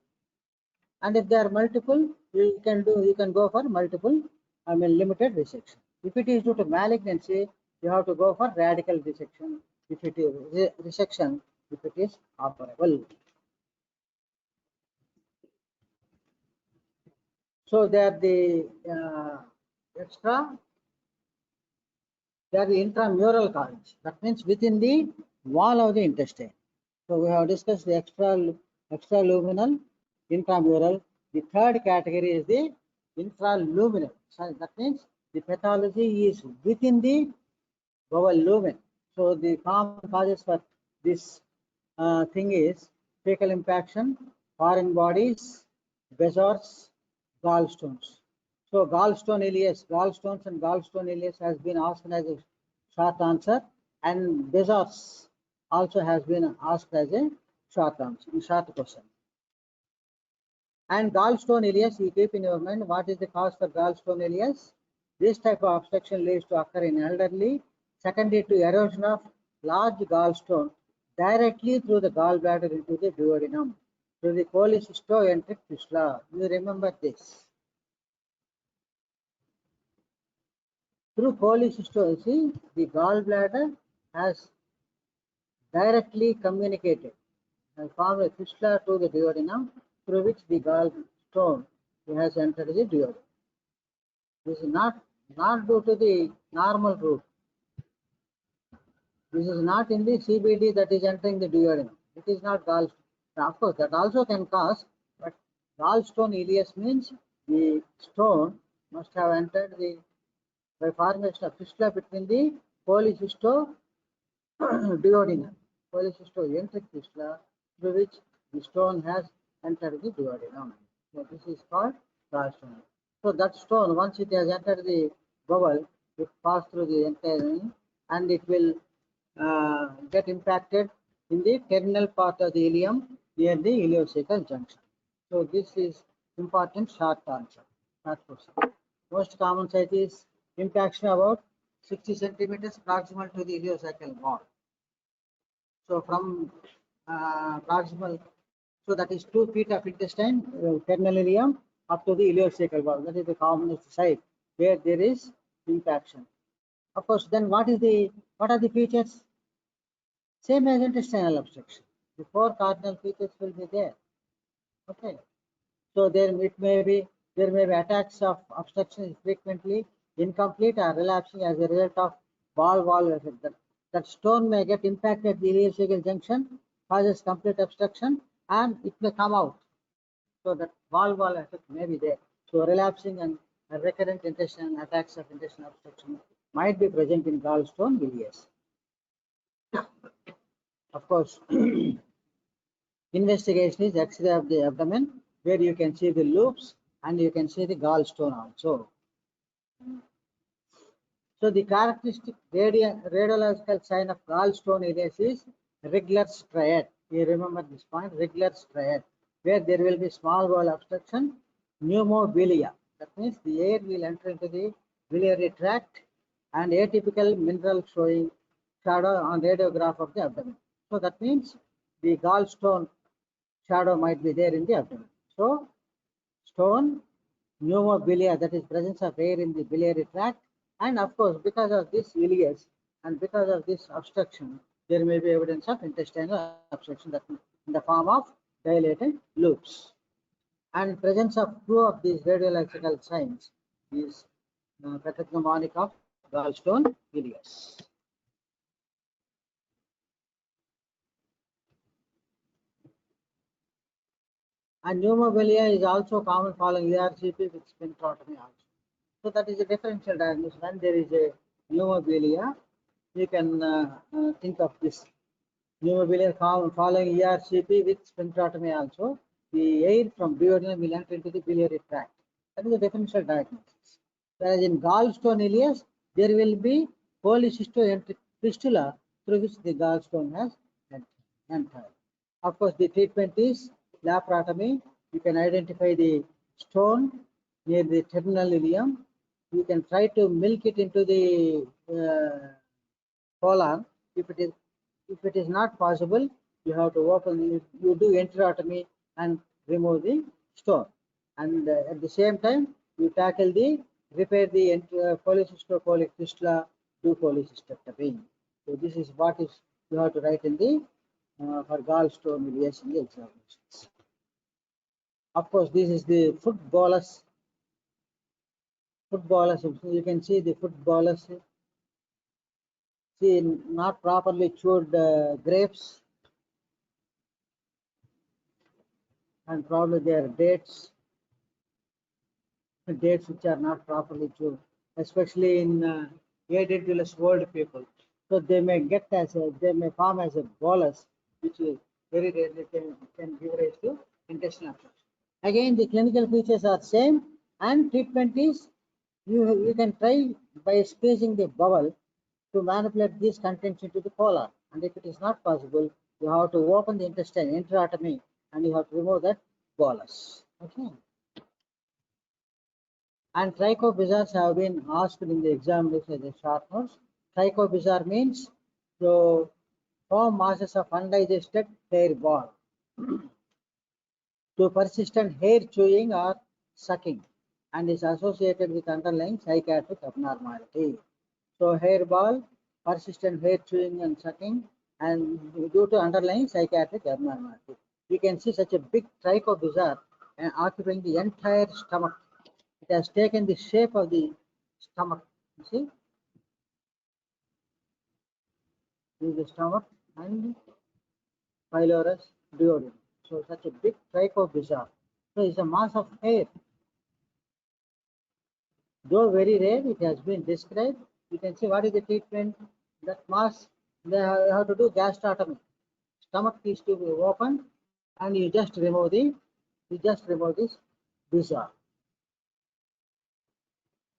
And if there are multiple, you can go for multiple, limited resection. If it is due to malignancy, you have to go for radical resection. If it is resection, if it is operable. So they are the they are the intramural columns. That means within the wall of the intestine. So we have discussed the extraluminal, intramural. The third category is the intraluminal. So that means the pathology is within the bowel lumen. So the common causes for this thing is fecal impaction, foreign bodies, bezors, gallstones. So gallstone ileus, gallstones and gallstone ileus has been asked as a short answer, and bezors also has been asked as a short answer, short question. And gallstone ileus, you keep in your mind what is the cause for gallstone ileus. This type of obstruction leads to occur in elderly, secondary to erosion of large gallstone directly through the gallbladder into the duodenum, through the cholecystoenteric fistula. You remember this. Through cholecystosis, the gallbladder has directly communicated and formed a fistula to the duodenum, through which the gallstone has entered the duodenum. This is not due to the normal route. This is not in the CBD that is entering the duodenum. It is not gallstone. Of course, that also can cause, but gallstone ileus means the stone must have entered the by formation of fistula between the cholecystoduodenum, cholecystoenteric fistula, through which the stone has entered the duodenum. So this is called gallstone. So that stone, once it has entered the bowel, it passes through the entire, and it will get impacted in the terminal part of the ileum near the ileocecal junction. So this is important short answer. Most common site is impaction about 60 centimeters proximal to the ileocecal wall. So from proximal, so that is 2 feet of intestine, terminal ileum, up to the ileocecal wall. That is the commonest site where there is impaction. Of course, then what are the features? Same as intestinal obstruction. The 4 cardinal features will be there. Okay. So there may be attacks of obstruction frequently incomplete or relapsing as a result of wall effect. That stone may get impacted at the ileocecal junction, causes complete obstruction, and it may come out. So that wall effect may be there. So relapsing and recurrent intestinal attacks of intestinal obstruction might be present in gallstone ileus. Of course, investigation is X-ray of the abdomen, where you can see the loops and you can see the gallstone also. So the characteristic radiological sign of gallstone ileus is regular striate. You remember this point, regular striate, where there will be small bowel obstruction, pneumobilia. That means the air will enter into the biliary tract and atypical mineral showing shadow on radiograph of the abdomen. So that means the gallstone shadow might be there in the abdomen. So stone, pneumobilia, that is presence of air in the biliary tract, and of course because of this ileus and because of this obstruction, there may be evidence of intestinal obstruction that in the form of dilated loops. And presence of two of these radiological signs is pathognomonic of gallstone ileus. And pneumobilia is also common following ERCP with sphincterotomy also. So that is a differential diagnosis. When there is a pneumobilia, you can think of this pneumobilia following ERCP with sphincterotomy also. The air from duodenum will enter into the biliary tract. That is a differential diagnosis. Whereas in gallstone ileus, there will be polycystoenteric fistula through which the gallstone has entered. Of course, the treatment is laparotomy. You can identify the stone near the terminal ileum. You can try to milk it into the colon. If it is not possible, you have to open. You do enterotomy and remove the stone, and at the same time you tackle the repair the polycystocolic fistula, do cholecystectomy. So this is what is you have to write in the for gallstone ileus in the examinations. Of course, this is the foot bolus. Foot bolus. You can see the foot bolus. See, not properly chewed grapes, and probably they are dates which are not properly chewed, especially in adulterous old people. So they may form as a bolus, which is very rarely can give rise to intestinal obstruction. Again, the clinical features are same, and treatment is you can try by squeezing the bowel to manipulate these contents into the colon, and if it is not possible, you have to open the intestine, enterotomy, and you have to remove that bolus. Okay. And trichobizars have been asked in the examination as a short notes. Trichobizar means to form masses of undigested hair ball, to persistent hair chewing or sucking, and is associated with underlying psychiatric abnormality. So hair ball, persistent hair chewing and sucking, and due to underlying psychiatric abnormality. You can see such a big trichobizar occupying the entire stomach. It has taken the shape of the stomach. You see, this is the stomach and pylorus, duodenum. So such a big trichobizar. So it's a mass of hair. Though very rare, it has been described. You can see what is the treatment. That mass, they have to do gastrotomy. Stomach is to be opened, and you just remove this bizarre.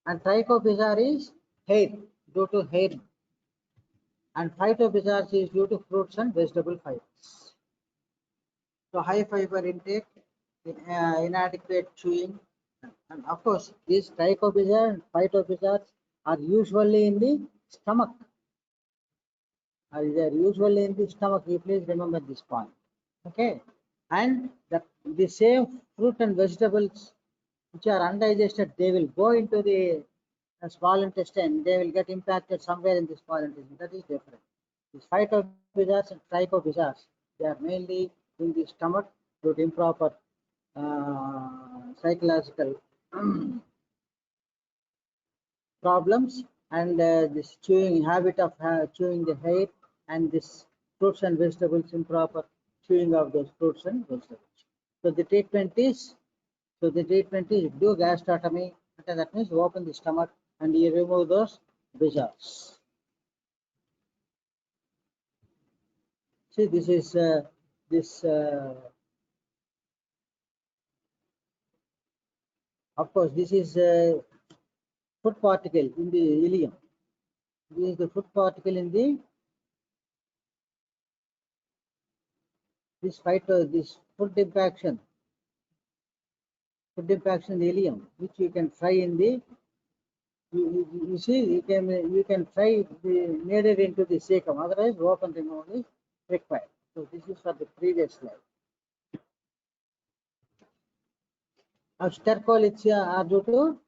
And trichobizar is hair, due to hair, and phytobizars is due to fruits and vegetable fibers. So high fiber intake, inadequate chewing, and of course these trichobizar and phytobizars are usually in the stomach. They are usually in the stomach. You please remember this point. Okay, and the same fruit and vegetables which are undigested, they will go into the small intestine. They will get impacted somewhere in the small intestine. That is different. These phytobizars and trichobizars, they are mainly in the stomach due to improper psychological problems, and this chewing habit of chewing the hair, and this fruits and vegetables, improper chewing of those fruits and vegetables. So the treatment is do gastrotomy. That means you open the stomach and you remove those bizarres. See, this is of course this is food particle in the ileum. This is the food particle in the this food impaction in the ileum, which you can try in the you see you can try the needed into the cecum, otherwise open removal is required. So this is for the previous slide. Stercoliths are due to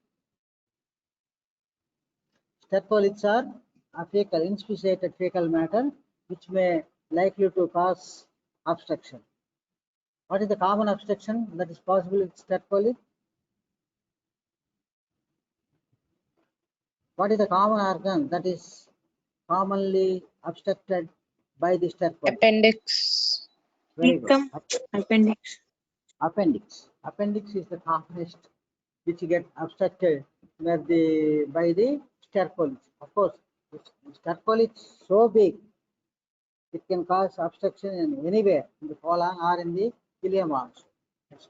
stercoliths are a fecal inspissated fecal matter which may likely to cause obstruction. What is the common obstruction that is possible with stercolith? What is the common organ that is commonly obstructed by the stercolith? Appendix. Very good. Cecum. Appendix. Appendix. Appendix is the commonest which get obstructed by the stercolith. Of course, if stercolith is so big, it can cause obstruction in anywhere in the colon or in the ileum also.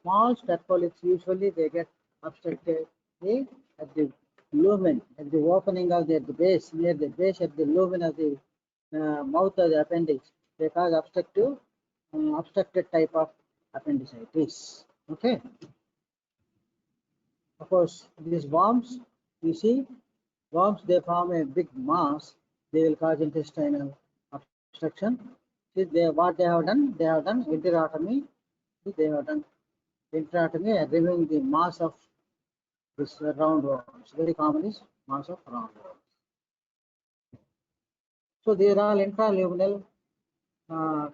Small stercoliths usually they get obstructed at the lumen, at the opening of the base, near the base at the lumen of the mouth of the appendix. They cause obstructed type of appendicitis. Okay. Of course, these worms, you see, worms they form a big mass. They will cause intestinal obstruction. See, what they have done? They have done enterotomy. They have done enterotomy and removing the mass of this round worms. Very common is mass of round worms. So they are all intraluminal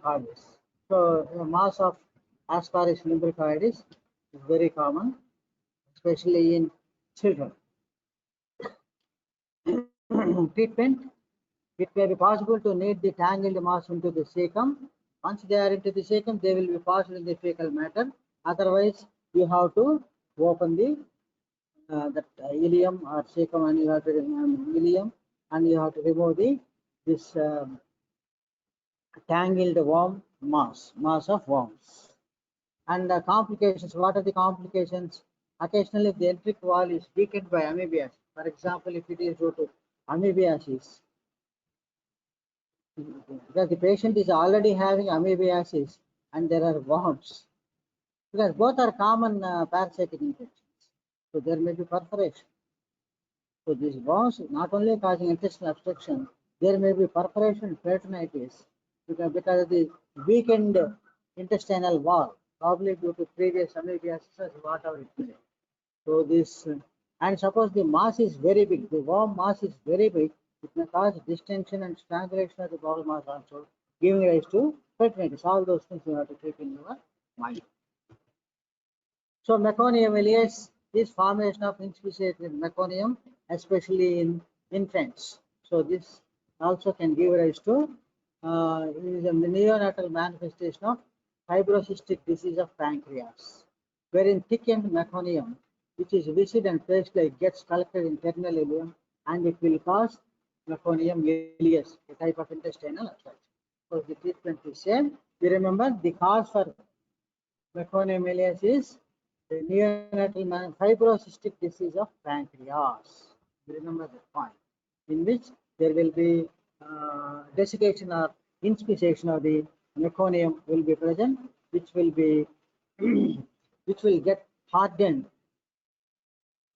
causes. So the mass of Ascaris lumbricoides is very common, especially in children. Treatment: it may be possible to knead the tangled mass into the cecum. Once they are into the cecum, they will be passed in the fecal matter. Otherwise, you have to open the ileum or cecum, and you have to ileum, and you have to remove this tangled worm mass of worms. And complications. What are the complications? Occasionally, the enteric wall is weakened by amoebiasis. For example, if it is due to amoebiasis, because the patient is already having amoebiasis and there are worms, because both are common parasitic infections, so there may be perforation. So these worms not only causing intestinal obstruction, there may be perforation, peritonitis, because of the weakened intestinal wall, probably due to previous amoebiasis or whatever it may be. So this, and suppose the mass is very big, the worm mass is very big, it may cause distension and strangulation of the bowel mass also, giving rise to peritonitis. All those things you have to keep in your mind. So meconium ileus is formation of inspissated meconium, especially in infants. So this also can give rise to is a neonatal manifestation of fibrocystic disease of pancreas, wherein thickened meconium, which is viscid and paste-like, gets collected in terminal ileum, and it will cause meconium ileus, a type of intestinal obstruction. So the treatment is same. We remember the cause for meconium ileus is the neonatal fibrocystic disease of pancreas. Remember that point, in which there will be desiccation or inspissation of the meconium will be present, which will be which will get hardened.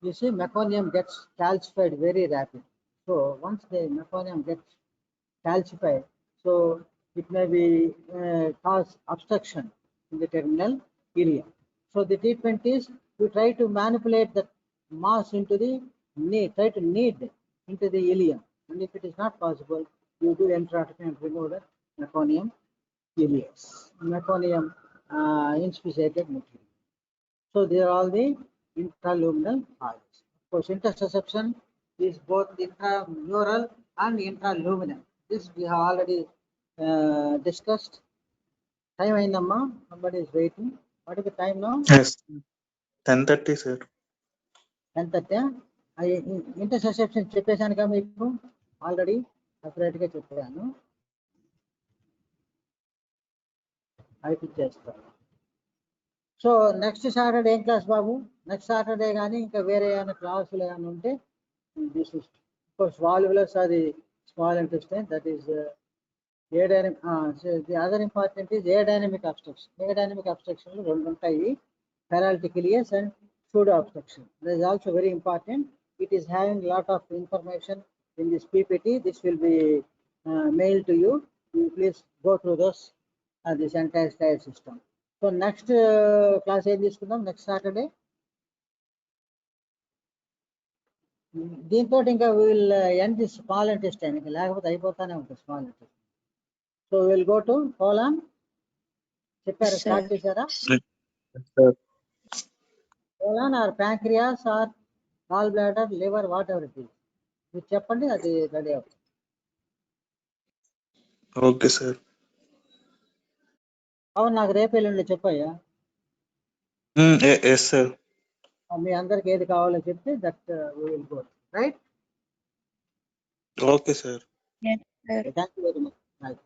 You see, meconium gets calcified very rapidly. So once the meconium gets calcified, so it may be cause obstruction in the terminal ileum. So the treatment is you try to manipulate the mass into the try to knead into the ileum, and if it is not possible, you do enterotomy and remove the meconium ileus, meconium inspissated material. So they are all the intraluminal causes. Of course, intersusception is both intramural and intraluminal. This we have already discussed. Time aindamma, somebody is waiting. What is the time now? Yes. 10:30, sir. 10:30. Intersusception చెప్పేశానుగా మీకు already సపరేట్గా చెప్పాను. అయిపోయించేస్తాను. So next Saturday ఏం class బాబు? Next Saturday కానీ ఇంకా వేరే ఏమైనా క్లాసులు ఏమైనా ఉంటే This is, of course, volvulus are the small intestine, that is aerodynamic. So the other important is aerodynamic obstruction. Aerodynamic obstruction రెండు ఉంటాయి, paralytic ileus and pseudo obstruction. That is also very important. It is having a lot of information in this PPT. This will be mailed to you. You please go through those this entire slide system. So next class ఏం తీసుకుందాం, next Saturday. దీంతో ఇంకా will end the small intestine, ఇంకా లేకపోతే అయిపోతానే ఉంటుంది small intestine. So will go to colon. చెప్పారా, Sir. Start చేశారా? Sir. Colon or pancreas or gall bladder, liver, whatever it is, మీరు చెప్పండి, అది రెడీ అవుతుంది. Okay, sir. అవును, నాకు రేపు ఎల్లుండి చెప్పయ్యా. Yes, sir. మీ అందరికి ఏది కావాలో చెప్తే that will go, right? Okay, sir. Yes, sir. Thank you very much.